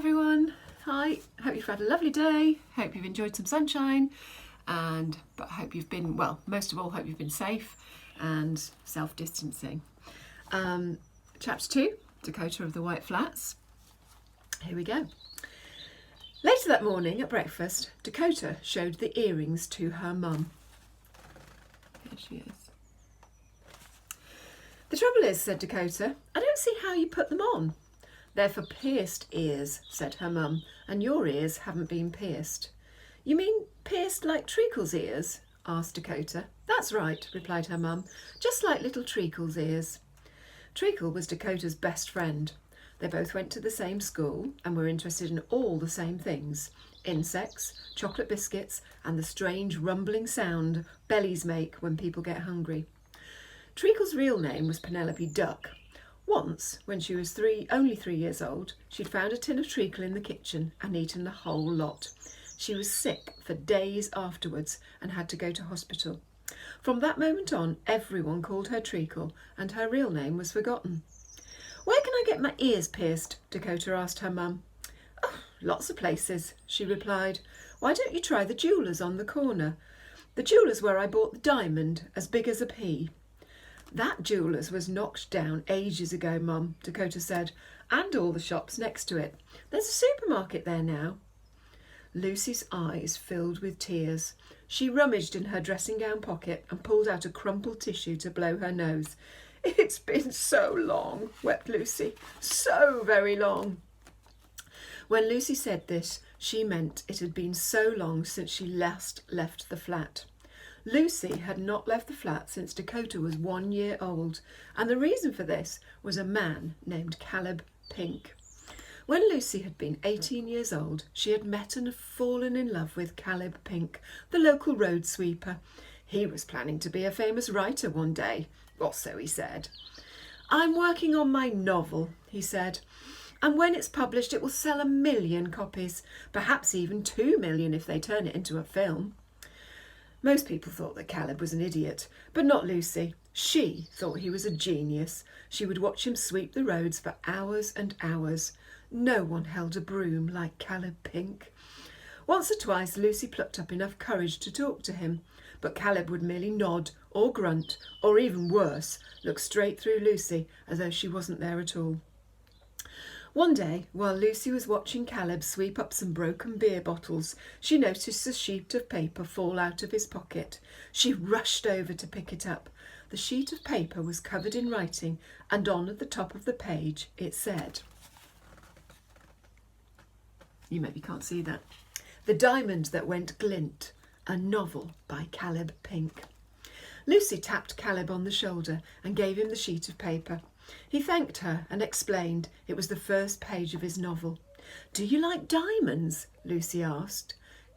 everyone. Hi, hope you've had a lovely day. Hope you've enjoyed some sunshine but hope you've been, well, most of all, hope you've been safe and self-distancing. Chapter 2, Dakota of the White Flats. Here we go. Later that morning at breakfast, Dakota showed the earrings to her mum. Here she is. "The trouble is," said Dakota, "I don't see how you put them on." "They're for pierced ears," said her mum, "and your ears haven't been pierced." "You mean pierced like Treacle's ears?" asked Dakota. "That's right," replied her mum, "just like little Treacle's ears." Treacle was Dakota's best friend. They both went to the same school and were interested in all the same things: insects, chocolate biscuits, and the strange rumbling sound bellies make when people get hungry. Treacle's real name was Penelope Duck. Once, when she was only 3 years old, she'd found a tin of treacle in the kitchen and eaten the whole lot. She was sick for days afterwards and had to go to hospital. From that moment on, everyone called her Treacle, and her real name was forgotten. "Where can I get my ears pierced?" Dakota asked her mum. "Oh, lots of places," she replied. "Why don't you try the jeweller's on the corner? The jeweller's where I bought the diamond, as big as a pea." "That jeweller's was knocked down ages ago, Mum," Dakota said, "and all the shops next to it. There's a supermarket there now." Lucy's eyes filled with tears. She rummaged in her dressing gown pocket and pulled out a crumpled tissue to blow her nose. "It's been so long," wept Lucy, "so very long." When Lucy said this, she meant it had been so long since she last left the flat. Lucy had not left the flat since Dakota was 1 year old, and the reason for this was a man named Caleb Pink. When Lucy had been 18 years old, she had met and fallen in love with Caleb Pink, the local road sweeper. He was planning to be a famous writer one day, or so he said. "I'm working on my novel," he said, "and when it's published it will sell 1 million copies, perhaps even 2 million if they turn it into a film." Most people thought that Caleb was an idiot, but not Lucy. She thought he was a genius. She would watch him sweep the roads for hours and hours. No one held a broom like Caleb Pink. Once or twice Lucy plucked up enough courage to talk to him, but Caleb would merely nod or grunt, or even worse, look straight through Lucy as though she wasn't there at all. One day, while Lucy was watching Caleb sweep up some broken beer bottles, she noticed a sheet of paper fall out of his pocket. She rushed over to pick it up. The sheet of paper was covered in writing, and on at the top of the page it said, you maybe can't see that, "The Diamond That Went Glint, a novel by Caleb Pink." Lucy tapped Caleb on the shoulder and gave him the sheet of paper. He thanked her and explained it was the first page of his novel. "Do you like diamonds?" Lucy asked.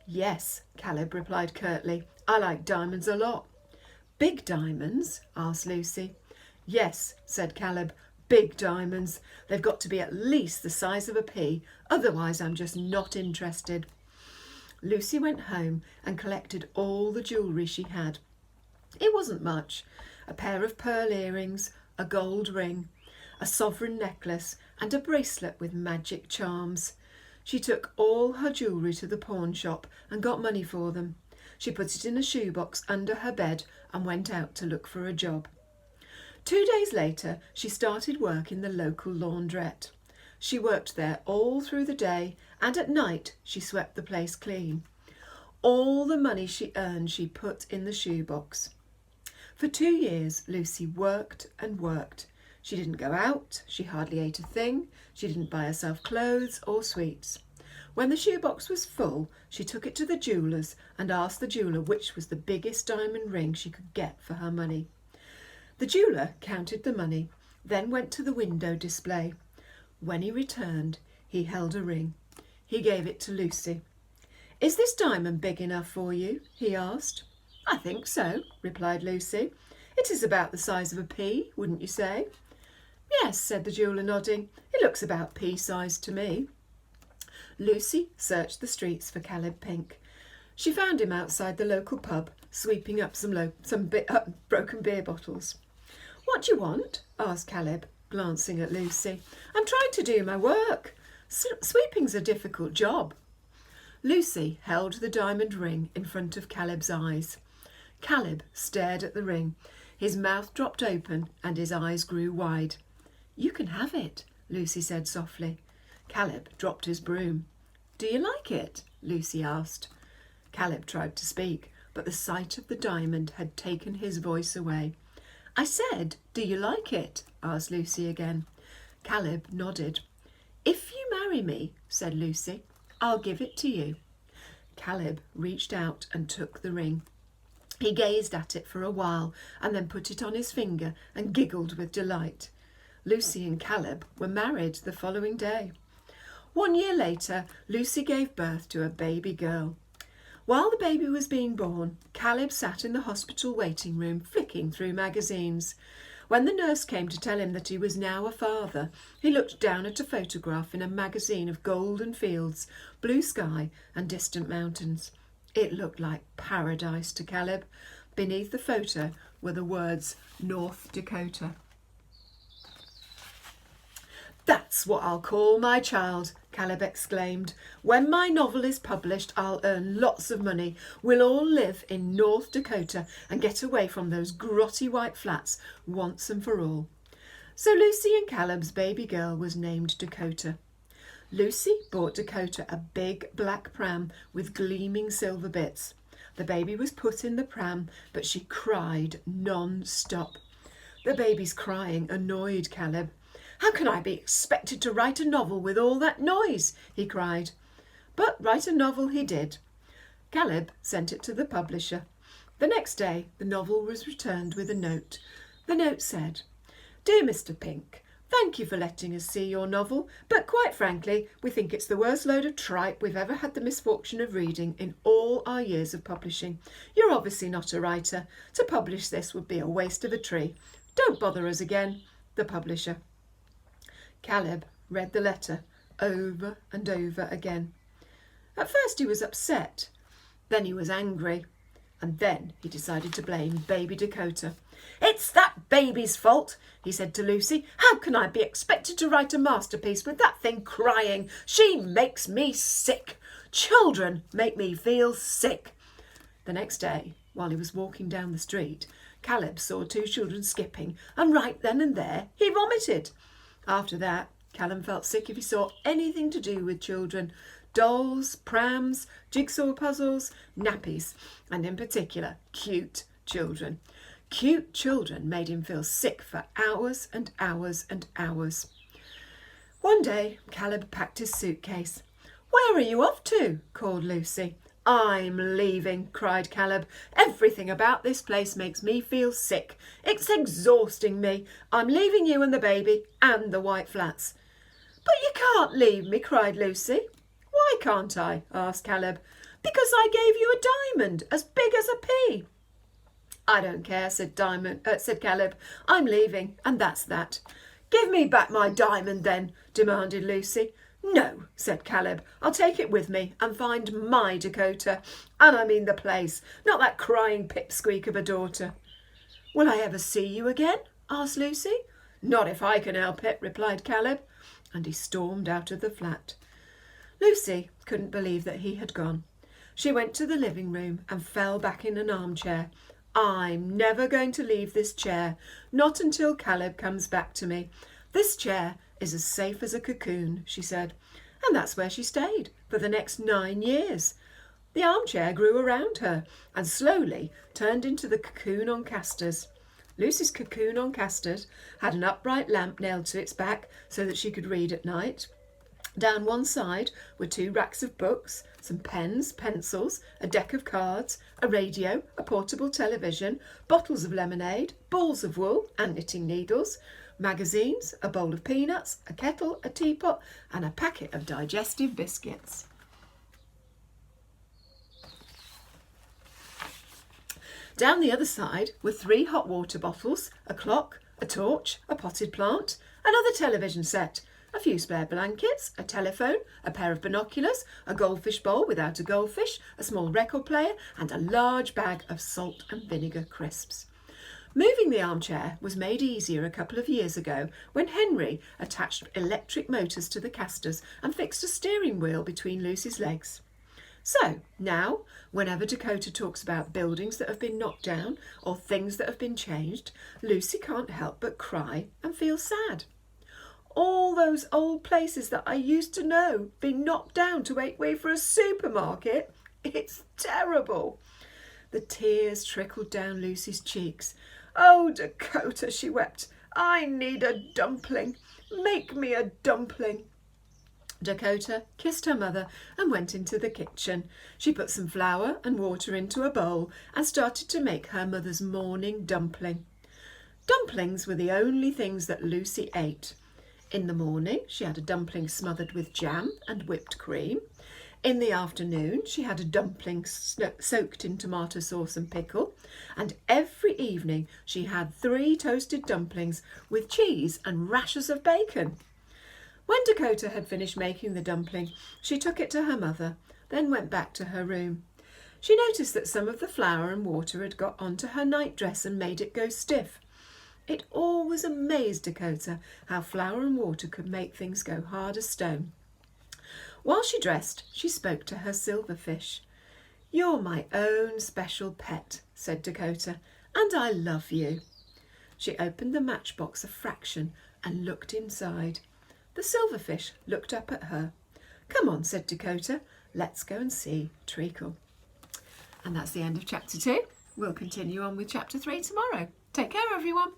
"Yes," Caleb replied curtly. "I like diamonds a lot." "Big diamonds?" asked Lucy. "Yes," said Caleb, "big diamonds. They've got to be at least the size of a pea, otherwise I'm just not interested." Lucy went home and collected all the jewellery she had. It wasn't much: a pair of pearl earrings, a gold ring, a sovereign necklace, and a bracelet with magic charms. She took all her jewellery to the pawn shop and got money for them. She put it in a shoebox under her bed and went out to look for a job. 2 days later, she started work in the local laundrette. She worked there all through the day, and at night she swept the place clean. All the money she earned she put in the shoebox. For 2 years, Lucy worked and worked. She didn't go out, she hardly ate a thing, she didn't buy herself clothes or sweets. When the shoebox was full, she took it to the jeweller's and asked the jeweller which was the biggest diamond ring she could get for her money. The jeweller counted the money, then went to the window display. When he returned, he held a ring. He gave it to Lucy. "Is this diamond big enough for you?" he asked. "I think so," replied Lucy. "It is about the size of a pea, wouldn't you say?" "Yes," said the jeweller, nodding. "It looks about pea-sized to me." Lucy searched the streets for Caleb Pink. She found him outside the local pub, sweeping up some broken beer bottles. "What do you want?" asked Caleb, glancing at Lucy. "I'm trying to do my work." Sweeping's a difficult job." Lucy held the diamond ring in front of Caleb's eyes. Caleb stared at the ring. His mouth dropped open and his eyes grew wide. "You can have it," Lucy said softly. Caleb dropped his broom. "Do you like it?" Lucy asked. Caleb tried to speak, but the sight of the diamond had taken his voice away. "I said, do you like it?" asked Lucy again. Caleb nodded. "If you marry me," said Lucy, "I'll give it to you." Caleb reached out and took the ring. He gazed at it for a while and then put it on his finger and giggled with delight. Lucy and Caleb were married the following day. 1 year later, Lucy gave birth to a baby girl. While the baby was being born, Caleb sat in the hospital waiting room flicking through magazines. When the nurse came to tell him that he was now a father, he looked down at a photograph in a magazine of golden fields, blue sky and distant mountains. It looked like paradise to Caleb. Beneath the photo were the words North Dakota. "That's what I'll call my child," Caleb exclaimed. "When my novel is published, I'll earn lots of money. We'll all live in North Dakota and get away from those grotty white flats once and for all." So Lucy and Caleb's baby girl was named Dakota. Lucy bought Dakota a big black pram with gleaming silver bits. The baby was put in the pram, but she cried non-stop. The baby's crying annoyed Caleb. "How can I be expected to write a novel with all that noise?" he cried. But write a novel he did. Caleb sent it to the publisher. The next day the novel was returned with a note. The note said, "Dear Mr. Pink, thank you for letting us see your novel, but quite frankly, we think it's the worst load of tripe we've ever had the misfortune of reading in all our years of publishing. You're obviously not a writer. To publish this would be a waste of a tree. Don't bother us again." The publisher. Caleb read the letter over and over again. At first he was upset, then he was angry, and then he decided to blame baby Dakota. "It's that baby's fault," he said to Lucy. "How can I be expected to write a masterpiece with that thing crying? She makes me sick. Children make me feel sick." The next day, while he was walking down the street, Caleb saw 2 children skipping, and right then and there he vomited. After that, Caleb felt sick if he saw anything to do with children. Dolls, prams, jigsaw puzzles, nappies, and in particular, cute children. Cute children made him feel sick for hours and hours and hours. One day, Caleb packed his suitcase. "Where are you off to?" called Lucy. "I'm leaving," cried Caleb. "Everything about this place makes me feel sick. It's exhausting me. I'm leaving you and the baby and the white flats." "But you can't leave me," cried Lucy. "Why can't I?" asked Caleb. "Because I gave you a diamond as big as a pea." "I don't care," said Caleb. "I'm leaving, and that's that." "Give me back my diamond then," demanded Lucy. "No," said Caleb. "I'll take it with me and find my Dakota. And I mean the place, not that crying pipsqueak of a daughter." "Will I ever see you again?" asked Lucy. "Not if I can help it," replied Caleb, and he stormed out of the flat. Lucy couldn't believe that he had gone. She went to the living room and fell back in an armchair. "I'm never going to leave this chair, not until Caleb comes back to me. This chair is as safe as a cocoon," she said. And that's where she stayed for the next 9 years. The armchair grew around her and slowly turned into the cocoon on casters. Lucy's cocoon on casters had an upright lamp nailed to its back so that she could read at night. Down one side were 2 racks of books, some pens, pencils, a deck of cards, a radio, a portable television, bottles of lemonade, balls of wool and knitting needles, magazines, a bowl of peanuts, a kettle, a teapot, and a packet of digestive biscuits. Down the other side were 3 hot water bottles, a clock, a torch, a potted plant, another television set, a few spare blankets, a telephone, a pair of binoculars, a goldfish bowl without a goldfish, a small record player, and a large bag of salt and vinegar crisps. Moving the armchair was made easier a couple of years ago when Henry attached electric motors to the casters and fixed a steering wheel between Lucy's legs. So now, whenever Dakota talks about buildings that have been knocked down or things that have been changed, Lucy can't help but cry and feel sad. All those old places that I used to know being knocked down to make way for a supermarket. It's terrible. The tears trickled down Lucy's cheeks. Oh, Dakota, she wept, I need a dumpling. Make me a dumpling. Dakota kissed her mother and went into the kitchen. She put some flour and water into a bowl and started to make her mother's morning dumpling. Dumplings were the only things that Lucy ate. In the morning, she had a dumpling smothered with jam and whipped cream. In the afternoon, she had a dumpling soaked in tomato sauce and pickle. And every evening, she had 3 toasted dumplings with cheese and rashers of bacon. When Dakota had finished making the dumpling, she took it to her mother, then went back to her room. She noticed that some of the flour and water had got onto her nightdress and made it go stiff. It always amazed Dakota how flour and water could make things go hard as stone. While she dressed, she spoke to her silverfish. "You're my own special pet," said Dakota, "and I love you." She opened the matchbox a fraction and looked inside. The silverfish looked up at her. "Come on," said Dakota, "let's go and see Treacle." And that's the end of chapter 2. We'll continue on with chapter 3 tomorrow. Take care, everyone.